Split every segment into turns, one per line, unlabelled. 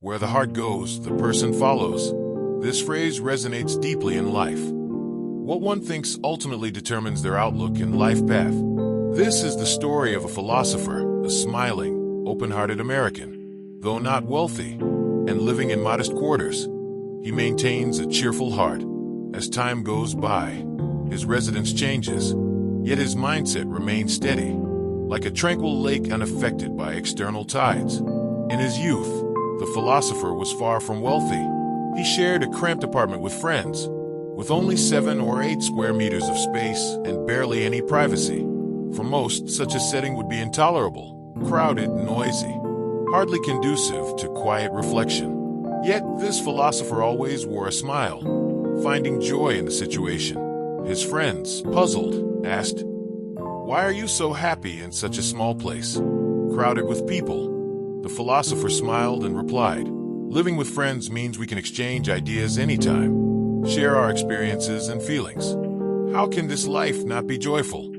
Where the heart goes, the person follows. This phrase resonates deeply in life. What one thinks ultimately determines their outlook and life path. This is the story of a philosopher, a smiling, open-hearted American. Though not wealthy and living in modest quarters, he maintains a cheerful heart. As time goes by, his residence changes, yet his mindset remains steady, like a tranquil lake unaffected by external tides. In his youth, the philosopher was far from wealthy. He shared a cramped apartment with friends, with only 7 or 8 square meters of space and barely any privacy. For most, such a setting would be intolerable, crowded, noisy, hardly conducive to quiet reflection. Yet this philosopher always wore a smile, finding joy in the situation. His friends, puzzled, asked, "Why are you so happy in such a small place, crowded with people?" The philosopher smiled and replied, "Living with friends means we can exchange ideas anytime, share our experiences and feelings. How can this life not be joyful?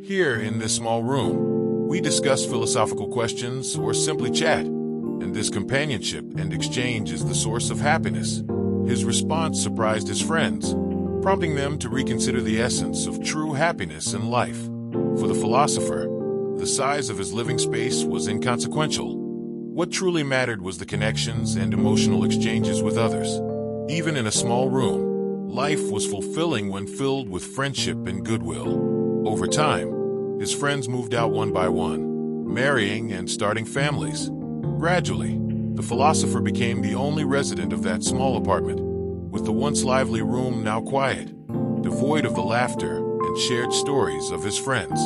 Here in this small room, we discuss philosophical questions or simply chat, and this companionship and exchange is the source of happiness." His response surprised his friends, prompting them to reconsider the essence of true happiness in life. For the philosopher, the size of his living space was inconsequential. What truly mattered was the connections and emotional exchanges with others. Even in a small room, life was fulfilling when filled with friendship and goodwill. Over time, his friends moved out one by one, marrying and starting families. Gradually, the philosopher became the only resident of that small apartment, with the once lively room now quiet, devoid of the laughter and shared stories of his friends.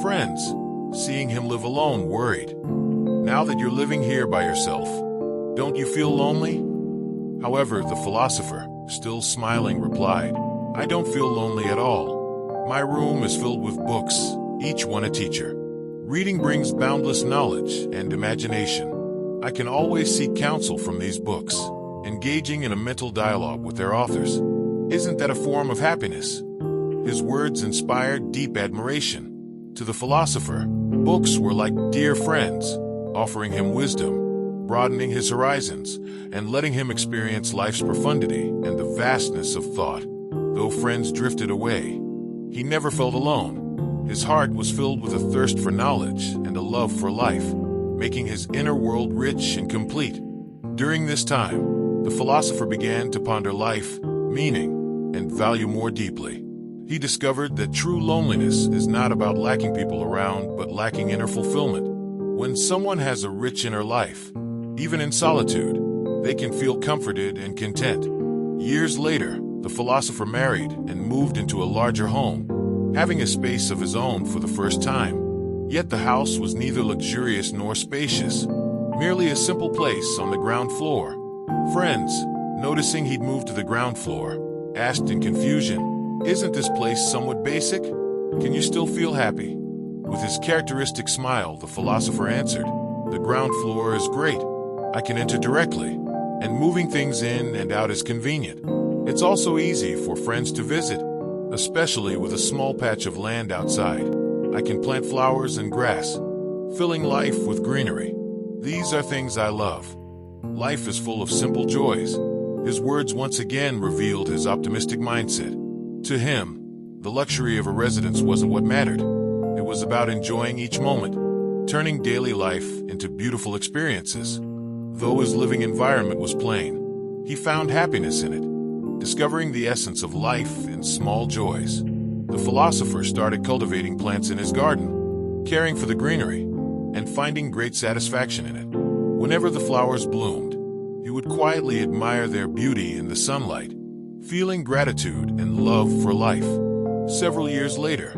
Friends, seeing him live alone, worried, "Now that you're living here by yourself, don't you feel lonely?" However, the philosopher, still smiling, replied, "I don't feel lonely at all. My room is filled with books, each one a teacher. Reading brings boundless knowledge and imagination. I can always seek counsel from these books, engaging in a mental dialogue with their authors. Isn't that a form of happiness?" His words inspired deep admiration. To the philosopher, books were like dear friends, offering him wisdom, broadening his horizons, and letting him experience life's profundity and the vastness of thought. Though friends drifted away, he never felt alone. His heart was filled with a thirst for knowledge and a love for life, making his inner world rich and complete. During this time, the philosopher began to ponder life, meaning, and value more deeply. He discovered that true loneliness is not about lacking people around, but lacking inner fulfillment. When someone has a rich inner life, even in solitude, they can feel comforted and content. Years later, the philosopher married and moved into a larger home, having a space of his own for the first time. Yet the house was neither luxurious nor spacious, merely a simple place on the ground floor. Friends, noticing he'd moved to the ground floor, asked in confusion, "Isn't this place somewhat basic? Can you still feel happy?" With his characteristic smile, the philosopher answered, "The ground floor is great. I can enter directly, and moving things in and out is convenient. It's also easy for friends to visit, especially with a small patch of land outside. I can plant flowers and grass, filling life with greenery. These are things I love. Life is full of simple joys." His words once again revealed his optimistic mindset. To him, the luxury of a residence wasn't what mattered. It was about enjoying each moment, turning daily life into beautiful experiences. Though his living environment was plain, he found happiness in it, discovering the essence of life in small joys. The philosopher started cultivating plants in his garden, caring for the greenery, and finding great satisfaction in it. Whenever the flowers bloomed, he would quietly admire their beauty in the sunlight, feeling gratitude and love for life. Several years later,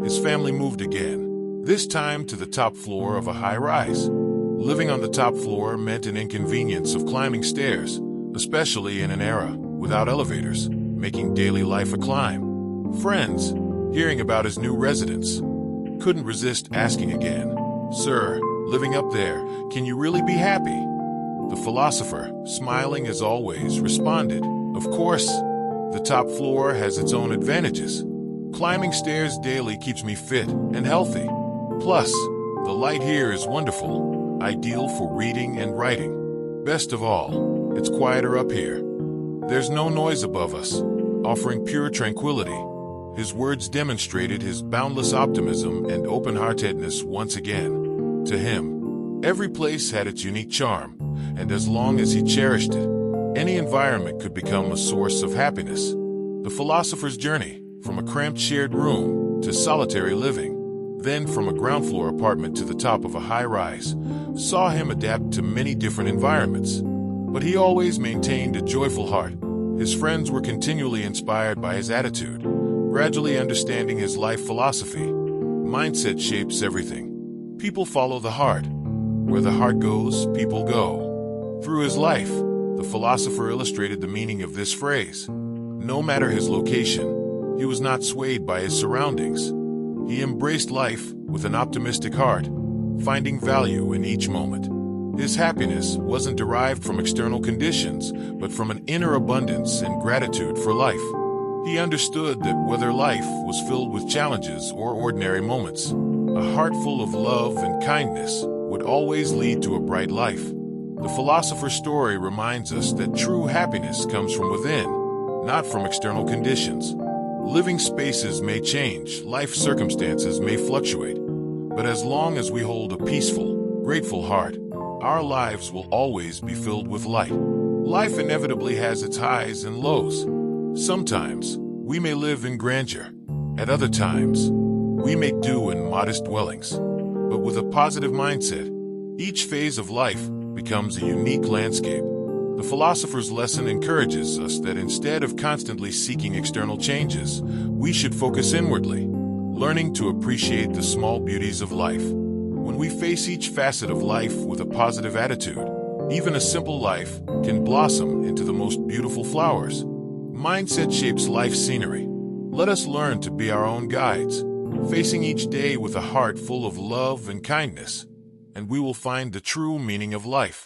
his family moved again, this time to the top floor of a high-rise. Living on the top floor meant an inconvenience of climbing stairs, especially in an era without elevators, making daily life a climb. Friends, hearing about his new residence, couldn't resist asking again, "Sir, living up there, can you really be happy?" The philosopher, smiling as always, responded, "Of course, the top floor has its own advantages. Climbing stairs daily keeps me fit and healthy. Plus, the light here is wonderful, ideal for reading and writing." Best of all, it's quieter up here. There's no noise above us, offering pure tranquility. His words demonstrated his boundless optimism and open-heartedness once again. To him, every place had its unique charm, and as long as he cherished it, any environment could become a source of happiness. The philosopher's journey, from a cramped shared room to solitary living, then from a ground-floor apartment to the top of a high-rise, saw him adapt to many different environments. But he always maintained a joyful heart. His friends were continually inspired by his attitude, gradually understanding his life philosophy. Mindset shapes everything. People follow the heart. Where the heart goes, people go. Through his life, the philosopher illustrated the meaning of this phrase. No matter his location, he was not swayed by his surroundings. He embraced life with an optimistic heart, finding value in each moment. His happiness wasn't derived from external conditions, but from an inner abundance and gratitude for life. He understood that whether life was filled with challenges or ordinary moments, a heart full of love and kindness would always lead to a bright life. The philosopher's story reminds us that true happiness comes from within, not from external conditions. Living spaces may change, life circumstances may fluctuate, but as long as we hold a peaceful, grateful heart, our lives will always be filled with light. Life inevitably has its highs and lows. Sometimes we may live in grandeur. At other times, we may do in modest dwellings. But with a positive mindset, each phase of life becomes a unique landscape. The philosopher's lesson encourages us that instead of constantly seeking external changes, we should focus inwardly, learning to appreciate the small beauties of life. When we face each facet of life with a positive attitude, even a simple life can blossom into the most beautiful flowers. Mindset shapes life's scenery. Let us learn to be our own guides, facing each day with a heart full of love and kindness, and we will find the true meaning of life.